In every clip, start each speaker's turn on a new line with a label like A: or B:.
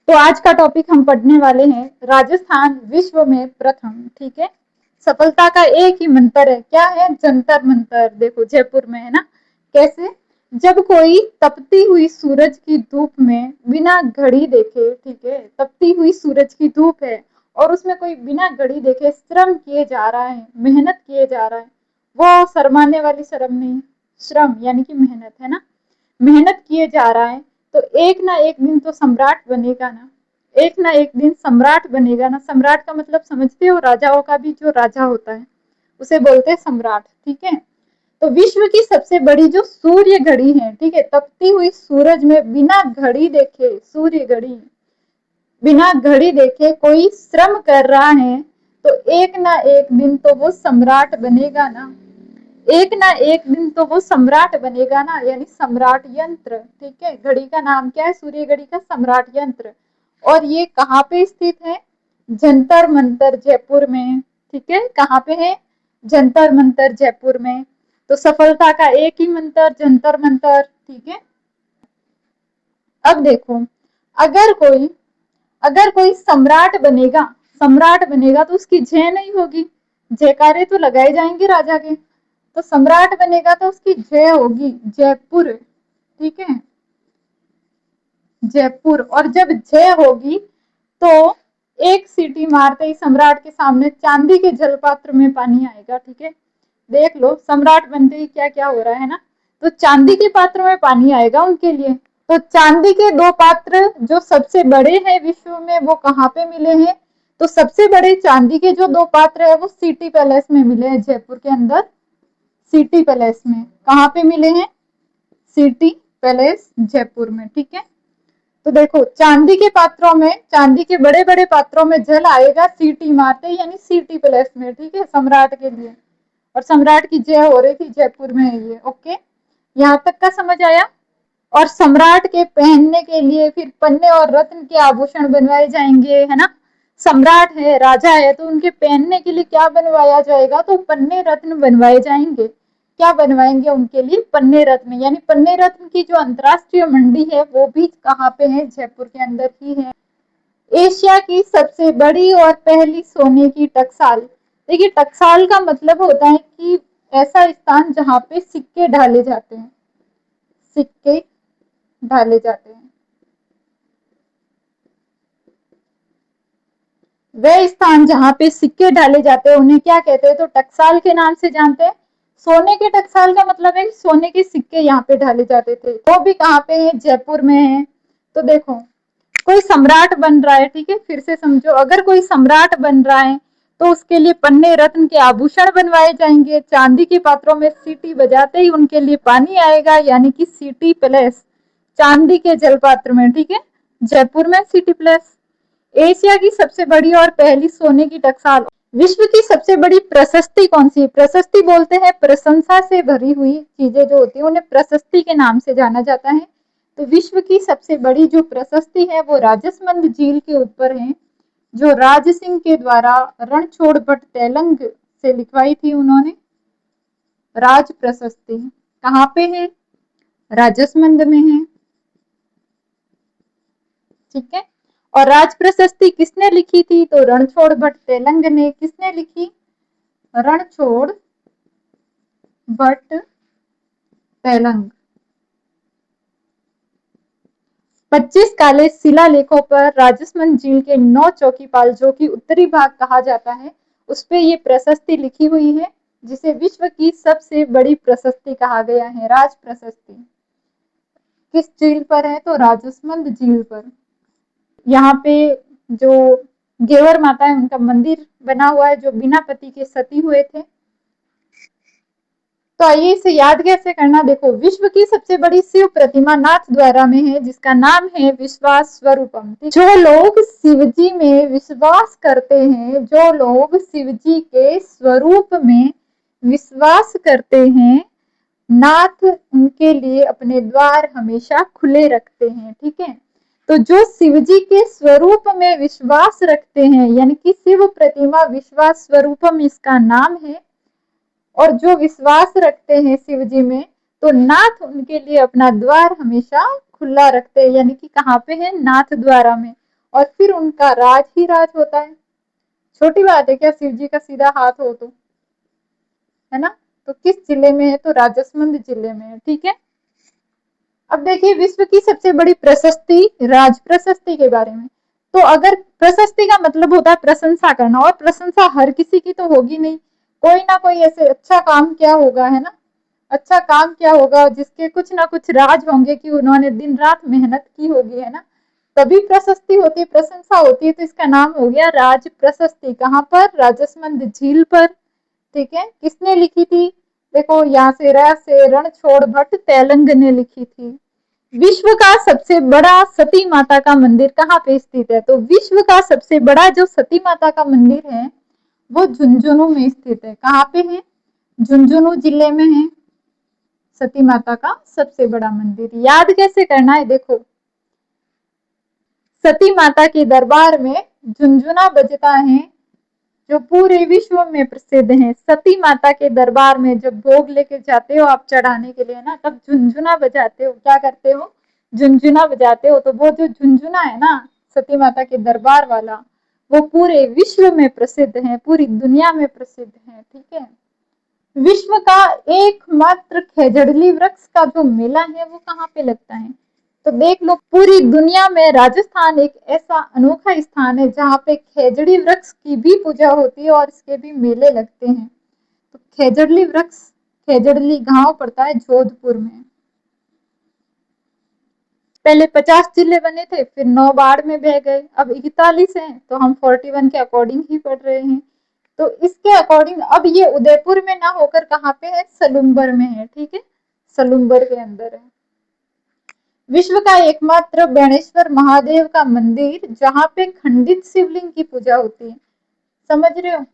A: तो आज का टॉपिक हम पढ़ने वाले हैं राजस्थान विश्व में प्रथम। ठीक है, सफलता का एक ही मंत्र है, क्या है? जंतर मंतर। देखो जयपुर में है ना, कैसे? जब कोई तपती हुई सूरज की धूप में बिना घड़ी देखे, ठीक है, तपती हुई सूरज की धूप है और उसमें कोई बिना घड़ी देखे श्रम किए जा रहा है, मेहनत किए जा रहा है, वो शर्माने वाली शर्म नहीं, श्रम यानी कि मेहनत है ना, मेहनत किए जा रहा है, तो एक ना एक दिन तो सम्राट बनेगा ना, एक ना एक दिन सम्राट बनेगा ना। सम्राट का मतलब समझते हो? राजाओं का भी जो राजा होता है उसे बोलते हैं सम्राट। ठीक है, तो विश्व की सबसे बड़ी जो सूर्य घड़ी है, ठीक है, तपती हुई सूरज में बिना घड़ी देखे, सूर्य घड़ी बिना घड़ी देखे कोई श्रम कर रहा है, तो एक ना एक दिन तो वो सम्राट बनेगा ना, एक ना एक दिन तो वो सम्राट बनेगा ना, यानी सम्राट यंत्र। ठीक है, घड़ी का नाम क्या है? सूर्य घड़ी का सम्राट यंत्र। और ये कहाँ पे स्थित है? जंतर मंतर जयपुर में। ठीक है, कहाँ पे है? जंतर मंतर जयपुर में। तो सफलता का एक ही मंत्र, जंतर मंतर। ठीक है, अब देखो, अगर कोई अगर कोई सम्राट बनेगा, सम्राट बनेगा तो उसकी जय नहीं होगी, जयकारे तो लगाए जाएंगे राजा के, तो सम्राट बनेगा तो उसकी जय होगी, जयपुर। ठीक है, जयपुर। और जब जय होगी तो एक सीटी मारते ही सम्राट के सामने चांदी के जलपात्र में पानी आएगा। ठीक है, देख लो सम्राट बनते ही क्या क्या हो रहा है ना, तो चांदी के पात्र में पानी आएगा उनके लिए। तो चांदी के दो पात्र जो सबसे बड़े हैं विश्व में, वो कहाँ पे मिले हैं? तो सबसे बड़े चांदी के जो दो पात्र है वो सिटी पैलेस में मिले हैं, जयपुर के अंदर सिटी पैलेस में। कहाँ पे मिले हैं? सिटी पैलेस जयपुर में। ठीक है, तो देखो चांदी के पात्रों में, चांदी के बड़े बड़े पात्रों में जल आएगा सीटी मारते, यानी सिटी पैलेस में। ठीक है, सम्राट के लिए, और सम्राट की जय हो रही थी जयपुर में है ये। ओके, यहाँ तक का समझ आया? और सम्राट के पहनने के लिए फिर पन्ने और रत्न के आभूषण बनवाए जाएंगे, है ना। सम्राट है, राजा है, तो उनके पहनने के लिए क्या बनवाया जाएगा? तो पन्ने रत्न बनवाए जाएंगे। क्या बनवाएंगे उनके लिए? पन्ने रत्न। यानी पन्ने रत्न की जो अंतरराष्ट्रीय मंडी है वो भी कहाँ पे है? जयपुर के अंदर ही है। एशिया की सबसे बड़ी और पहली सोने की टकसाल। देखिए टकसाल का मतलब होता है कि ऐसा स्थान जहाँ पे सिक्के ढाले जाते हैं, सिक्के ढाले जाते हैं। वह स्थान जहाँ पे सिक्के ढाले जाते हैं उन्हें क्या कहते हैं? तो टकसाल के नाम से जानते हैं। सोने के टकसाल का मतलब है सोने के सिक्के यहाँ पे ढाले जाते थे, वो भी कहाँ पे है? जयपुर में है। तो देखो कोई सम्राट बन रहा है, ठीक है, फिर से समझो, अगर कोई सम्राट बन रहा है तो उसके लिए पन्ने रत्न के आभूषण बनवाए जाएंगे, चांदी के पात्रों में सीटी बजाते ही उनके लिए पानी आएगा, यानी कि सिटी पैलेस, चांदी के जलपात्र में। ठीक है, जयपुर में सिटी पैलेस। एशिया की सबसे बड़ी और पहली सोने की टकसाल। विश्व की सबसे बड़ी प्रशस्ति कौन सी है? प्रशस्ति बोलते हैं प्रशंसा से भरी हुई चीजें जो होती है उन्हें प्रशस्ति के नाम से जाना जाता है। तो विश्व की सबसे बड़ी जो प्रशस्ति है वो राजसमंद झील के ऊपर है, जो राज सिंह के द्वारा रणछोड़ भट्ट तेलंग से लिखवाई थी उन्होंने। राज प्रशस्ति कहाँ पे है? राजसमंद में है। ठीक है, और राज प्रशस्ति किसने लिखी थी? तो रणछोड़ भट्ट तेलंग ने। किसने लिखी? रणछोड़ भट्ट तेलंग। 25 काले शिलालेखों पर राजसमंद झील के 9 चौकीपाल, जो कि उत्तरी भाग कहा जाता है, उस पे ये प्रशस्ति लिखी हुई है, जिसे विश्व की सबसे बड़ी प्रशस्ति कहा गया है, राज प्रशस्ति। किस झील पर है? तो राजसमंद झील पर। यहाँ पे जो गेवर माता है उनका मंदिर बना हुआ है, जो बिना पति के सती हुए थे। तो आइए इसे याद कैसे करना। देखो विश्व की सबसे बड़ी शिव प्रतिमा नाथ द्वारा में है, जिसका नाम है विश्वास स्वरूपम। जो लोग शिवजी में विश्वास करते हैं, जो लोग शिवजी के स्वरूप में विश्वास करते हैं, नाथ उनके लिए अपने द्वार हमेशा खुले रखते हैं। ठीक है, तो जो शिवजी के स्वरूप में विश्वास रखते हैं, यानी कि शिव प्रतिमा विश्वास स्वरूपम इसका नाम है, और जो विश्वास रखते हैं शिव जी में, तो नाथ उनके लिए अपना द्वार हमेशा खुला रखते हैं, यानी कि कहाँ पे है? नाथ द्वारा में। और फिर उनका राज ही राज होता है। छोटी बात है क्या शिव जी का सीधा हाथ हो तो, है ना। तो किस जिले में है, तो राजसमंद जिले में है, ठीक है। अब देखिए विश्व की सबसे बड़ी प्रशस्ति, राज प्रशस्ति के बारे में। तो अगर प्रशस्ति का मतलब होता है प्रशंसा करना, और प्रशंसा हर किसी की तो होगी नहीं, कोई ना कोई ऐसे अच्छा काम क्या होगा, है ना, अच्छा काम क्या होगा जिसके कुछ ना कुछ राज होंगे कि उन्होंने दिन रात मेहनत की होगी, है ना, तभी प्रशस्ति होती है, प्रशंसा होती है। तो इसका नाम हो गया राज प्रशस्ति। कहाँ पर, राजसमंद झील पर, ठीक है। किसने लिखी थी, देखो यहाँ से र से रणछोड़ भट्ट तेलंग ने लिखी थी। विश्व का सबसे बड़ा सती माता का मंदिर कहाँ पे स्थित है, तो विश्व का सबसे बड़ा जो सती माता का मंदिर है वो झुंझुनू में स्थित है। कहाँ पे है, झुंझुनू जिले में है सती माता का सबसे बड़ा मंदिर। याद कैसे करना है, देखो सती माता के दरबार में झुंझुना बजता है जो पूरे विश्व में प्रसिद्ध है। सती माता के दरबार में जब भोग लेके जाते हो आप चढ़ाने के लिए ना, तब झुंझुना बजाते हो, क्या करते हो, झुंझुना बजाते हो। तो वो जो झुंझुना है ना सती माता के दरबार वाला, वो पूरे विश्व में प्रसिद्ध है, पूरी दुनिया में प्रसिद्ध है, ठीक है। विश्व का एकमात्र खेजड़ली वृक्ष का जो मेला है वो कहाँ पे लगता है, तो देख लो पूरी दुनिया में राजस्थान एक ऐसा अनोखा स्थान है जहाँ पे खेजड़ी वृक्ष की भी पूजा होती है और इसके भी मेले लगते हैं। तो खेजड़ली वृक्ष, खेजड़ली गांव पड़ता है जोधपुर में। पहले 50 जिले बने थे, फिर 9 बाढ़ में बह गए, अब 41 हैं, तो हम 41 के अकॉर्डिंग ही पढ़ रहे हैं। तो इसके अकॉर्डिंग अब ये उदयपुर में ना होकर कहाँ पे है, सलुम्बर में है, ठीक है, सलुम्बर के अंदर है। विश्व का एकमात्र बेणेश्वर महादेव का मंदिर जहाँ पे खंडित शिवलिंग की पूजा होती है, समझ रहे हो,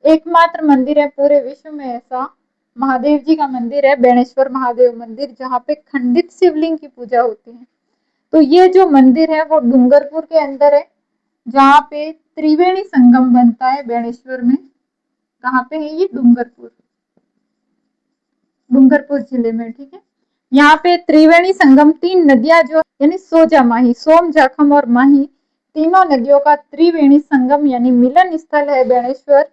A: एकमात्र मंदिर है पूरे विश्व में ऐसा, महादेव जी का मंदिर है बेणेश्वर महादेव मंदिर, जहाँ पे खंडित शिवलिंग की पूजा होती है। तो ये जो मंदिर है वो डूंगरपुर के अंदर है, जहाँ पे त्रिवेणी संगम बनता है बेणेश्वर में। कहाँ पे है ये, डूंगरपुर, डूंगरपुर जिले में, ठीक है। यहाँ पे त्रिवेणी संगम, 3 नदियां जो यानी सोजा माही, सोम जाखम और माही, तीनों नदियों का त्रिवेणी संगम यानी मिलन स्थल है बेणेश्वर,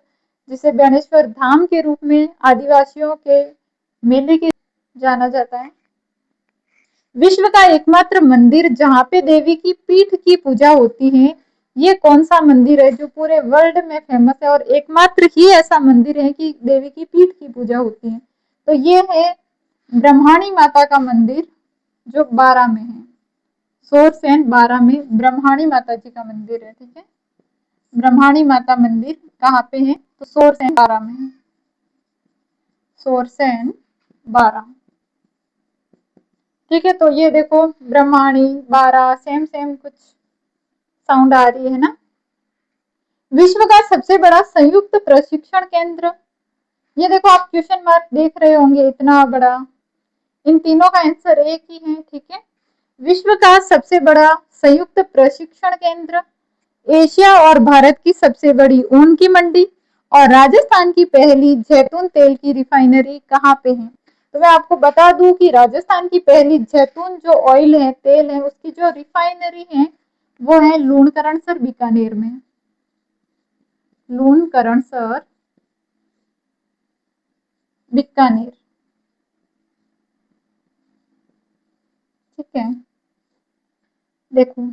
A: जिसे बेणेश्वर धाम के रूप में आदिवासियों के मेले के जाना जाता है। विश्व का एकमात्र मंदिर जहाँ पे देवी की पीठ की पूजा होती है, ये कौन सा मंदिर है जो पूरे वर्ल्ड में फेमस है और एकमात्र ही ऐसा मंदिर है कि देवी की पीठ की पूजा होती है, तो ये है ब्रह्माणी माता का मंदिर जो 12 में है, सोरसेन 12 में ब्रह्माणी माता जी का मंदिर है, ठीक है। ब्रह्माणी माता मंदिर कहाँ पे है, तो सोरसेन 12 में है, सोरसेन 12, ठीक है। तो ये देखो ब्रह्माणी 12 सेम सेम कुछ साउंड आ रही है ना। विश्व का सबसे बड़ा संयुक्त प्रशिक्षण केंद्र, ये देखो आप क्वेश्चन मार्क देख रहे होंगे इतना बड़ा, इन तीनों का आंसर एक ही है, ठीक है। विश्व का सबसे बड़ा संयुक्त प्रशिक्षण केंद्र, एशिया और भारत की सबसे बड़ी ऊन की मंडी, और राजस्थान की पहली जैतून तेल की रिफाइनरी कहाँ पे है। तो मैं आपको बता दूं कि राजस्थान की पहली जैतून जो ऑयल है, तेल है, उसकी जो रिफाइनरी है वो है लूणकरणसर बीकानेर में, लूणकरणसर बीकानेर, ठीक है। देखो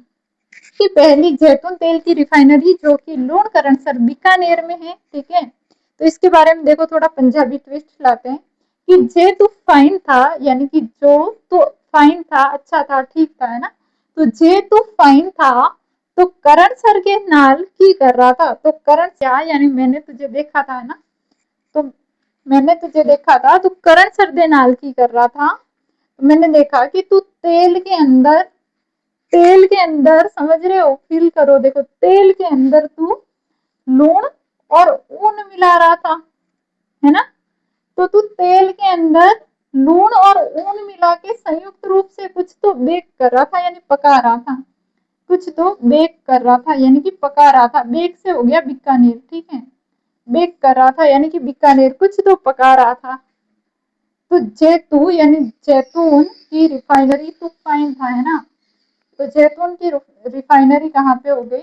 A: की पहली जैतून तेल की रिफाइनरी जो कि लूणकरणसर बीकानेर में है, ठीक है। तो इसके बारे में देखो थोड़ा पंजाबी ट्विस्ट लाते हैं कि जे तू फाइन था, यानी कि जो तो फाइन था, अच्छा था, ठीक था, है ना। तो जे तू फाइन था तो करण सर के नाल की कर रहा था, तो करण क्या, यानी मैंने तुझे देखा था, है ना, तो मैंने तुझे देखा था, तो करण सर दे नाल की कर रहा था, तो मैंने देखा कि तू तेल के अंदर, तेल के अंदर समझ रहे हो, फील करो, देखो तेल के अंदर तू लूण और ऊन मिला रहा था, है ना। तो तू तेल के अंदर लूण और ऊन मिला के संयुक्त रूप से कुछ तो बेक कर रहा था, यानी पका रहा था, कुछ तो बेक कर रहा था यानी कि पका रहा था, बेक से हो गया बीकानेर, ठीक है, बेक कर रहा था यानी कि बीकानेर, कुछ तो पका रहा था। तो जैतू यानी जैतून की रिफाइनरी तो फाइन था, है ना, तो जैतून की रिफाइनरी कहाँ पे हो गई?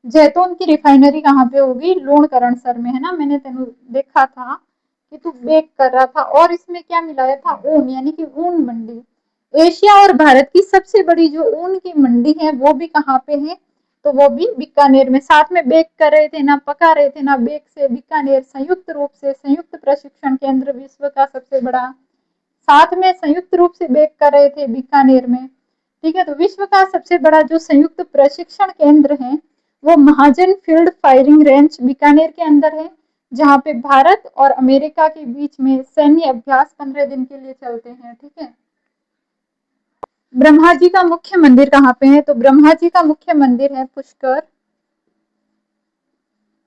A: जैतून की रिफाइनरी कहाँ पे होगी? लूणकरणसर में, है ना। मैंने तेन देखा था कि तू बेक कर रहा था, और इसमें क्या मिलाया था? ऊन, यानी कि ऊन मंडी। एशिया और भारत की सबसे बड़ी जो ऊन की मंडी है वो भी कहाँ पे है? तो वो भी बीकानेर में। साथ में बेक कर रहे थे ना, पका रहे थे ना, बेक से बीकानेर संयुक्त रूप से संयुक्त प्रशिक्षण केंद्र विश्व का सबसे बड़ा, साथ में संयुक्त रूप से बेक कर रहे थे बीकानेर में। ठीक है, तो विश्व का सबसे बड़ा जो संयुक्त प्रशिक्षण केंद्र है वो महाजन फील्ड फायरिंग रेंज बीकानेर के अंदर है, जहां पे भारत और अमेरिका के बीच में सैन्य अभ्यास 15 दिन के लिए चलते हैं। ठीक है। ब्रह्मा जी का मुख्य मंदिर कहाँ पे है? तो ब्रह्मा जी का मुख्य मंदिर है पुष्कर,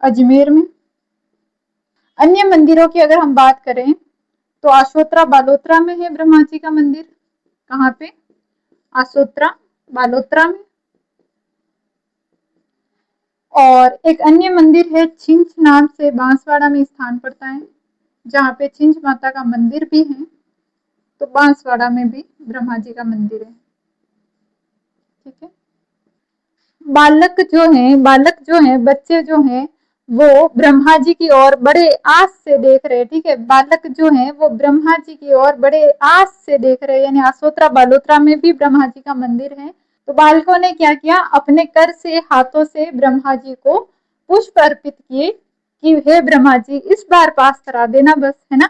A: अजमेर में। अन्य मंदिरों की अगर हम बात करें तो आशोत्रा बालोत्रा में है ब्रह्मा जी का मंदिर। कहाँ पे? आशोत्रा बालोत्रा में। और एक अन्य मंदिर है छिंज नाम से, बांसवाड़ा में स्थान पड़ता है, जहाँ पे छिंज माता का मंदिर भी है। तो बांसवाड़ा में भी ब्रह्मा जी का मंदिर है। ठीक है। बालक जो है, बच्चे जो हैं वो ब्रह्मा जी की ओर बड़े आस से देख रहे हैं। ठीक है, बालक जो है वो ब्रह्मा जी की ओर बड़े आस से देख रहे हैं, यानी आशोत्रा बालोत्रा में भी ब्रह्मा जी का मंदिर है। तो बालकों ने क्या किया? अपने कर से, हाथों से ब्रह्मा जी को पुष्प अर्पित किए कि हे ब्रह्मा जी इस बार पास करा देना बस, है ना।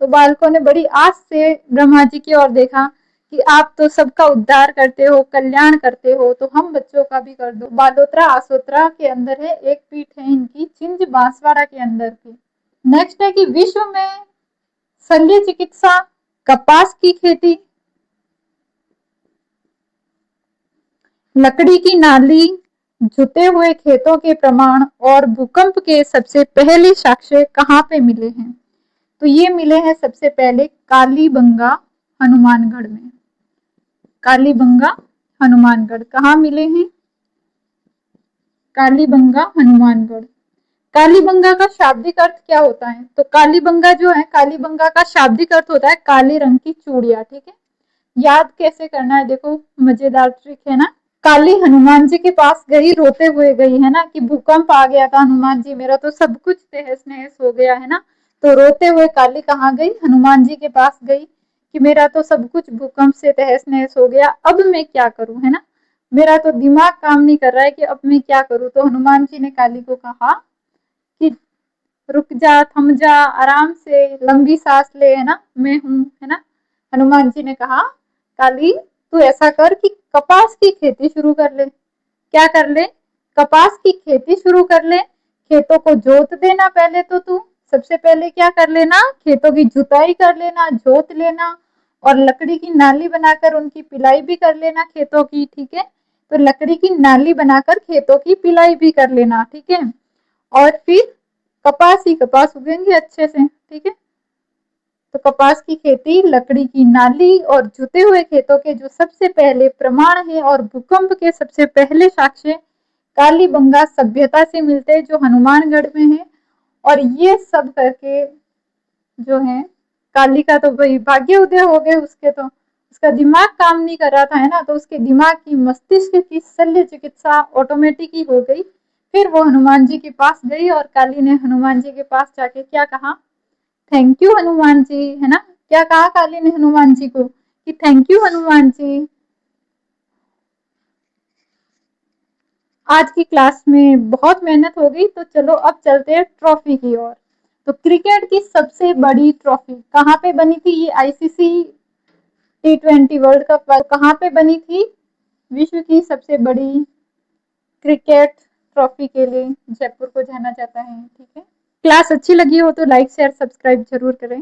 A: तो बालकों ने बड़ी आस से ब्रह्मा जी की ओर देखा कि आप तो सबका उद्धार करते हो, कल्याण करते हो, तो हम बच्चों का भी कर दो। बालोत्रा आशोत्रा के अंदर है, एक पीठ है इनकी छिंज बांसवाड़ा के अंदर की। नेक्स्ट है कि विश्व में शल्य चिकित्सा, कपास की खेती, लकड़ी की नाली, जुते हुए खेतों के प्रमाण और भूकंप के सबसे पहले साक्ष्य कहाँ पे मिले हैं? तो ये मिले हैं सबसे पहले कालीबंगा हनुमानगढ़ में। कालीबंगा हनुमानगढ़ कहाँ मिले हैं? कालीबंगा हनुमानगढ़। कालीबंगा का शाब्दिक अर्थ क्या होता है? तो कालीबंगा जो है, कालीबंगा का शाब्दिक अर्थ होता है काले रंग की चूड़ियां। ठीक है, याद कैसे करना है? देखो मजेदार ट्रिक है ना। काली हनुमान जी के पास गई, रोते हुए गई, है ना, कि भूकंप आ गया था हनुमान जी, मेरा तो सब कुछ तहस नहस हो गया, है ना। तो रोते हुए काली कहाँ गई? हनुमान जी के पास गई कि मेरा तो सब कुछ भूकंप से तहस नहस हो गया, अब मैं क्या करूं, है ना। मेरा तो दिमाग काम नहीं कर रहा है कि अब मैं क्या करूं। तो हनुमान जी ने काली को कहा कि रुक जा, थम जा, आराम से लंबी सांस ले, है ना, मैं हूं, है ना। हनुमान जी ने कहा काली तू ऐसा कर कि कपास की खेती शुरू कर ले। क्या कर ले? कपास की खेती शुरू कर ले। खेतों को जोत देना पहले तो तू, सबसे पहले क्या कर लेना? खेतों की जुताई कर लेना, जोत लेना, और लकड़ी की नाली बनाकर उनकी पिलाई भी कर लेना खेतों की। ठीक है, तो लकड़ी की नाली बनाकर खेतों की पिलाई भी कर लेना। ठीक है, और फिर कपास ही कपास उगेंगे अच्छे से। ठीक है, तो कपास की खेती, लकड़ी की नाली और जुते हुए खेतों के जो सबसे पहले प्रमाण है और भूकंप के सबसे पहले साक्ष्य कालीबंगा सभ्यता से मिलते हैं, जो हनुमानगढ़ में है। और ये सब करके जो है, काली का तो भाई भाग्य उदय हो गए, उसके तो उसका दिमाग काम नहीं कर रहा था, है ना। तो उसके दिमाग की, मस्तिष्क की शल्य चिकित्सा ऑटोमेटिक ही हो गई। फिर वो हनुमान जी के पास गई और काली ने हनुमान जी के पास जाके क्या कहा? थैंक यू हनुमान जी, है ना। क्या कहा काली ने हनुमान जी को? कि थैंक यू हनुमान जी। आज की क्लास में बहुत मेहनत हो गई, तो चलो अब चलते हैं ट्रॉफी की ओर। तो क्रिकेट की सबसे बड़ी ट्रॉफी कहाँ पे बनी थी? ये आईसीसी T20 वर्ल्ड कप कहाँ पे बनी थी? विश्व की सबसे बड़ी क्रिकेट ट्रॉफी के लिए जयपुर को जाना जाता है। ठीक है, क्लास अच्छी लगी हो तो लाइक शेयर सब्सक्राइब जरूर करें।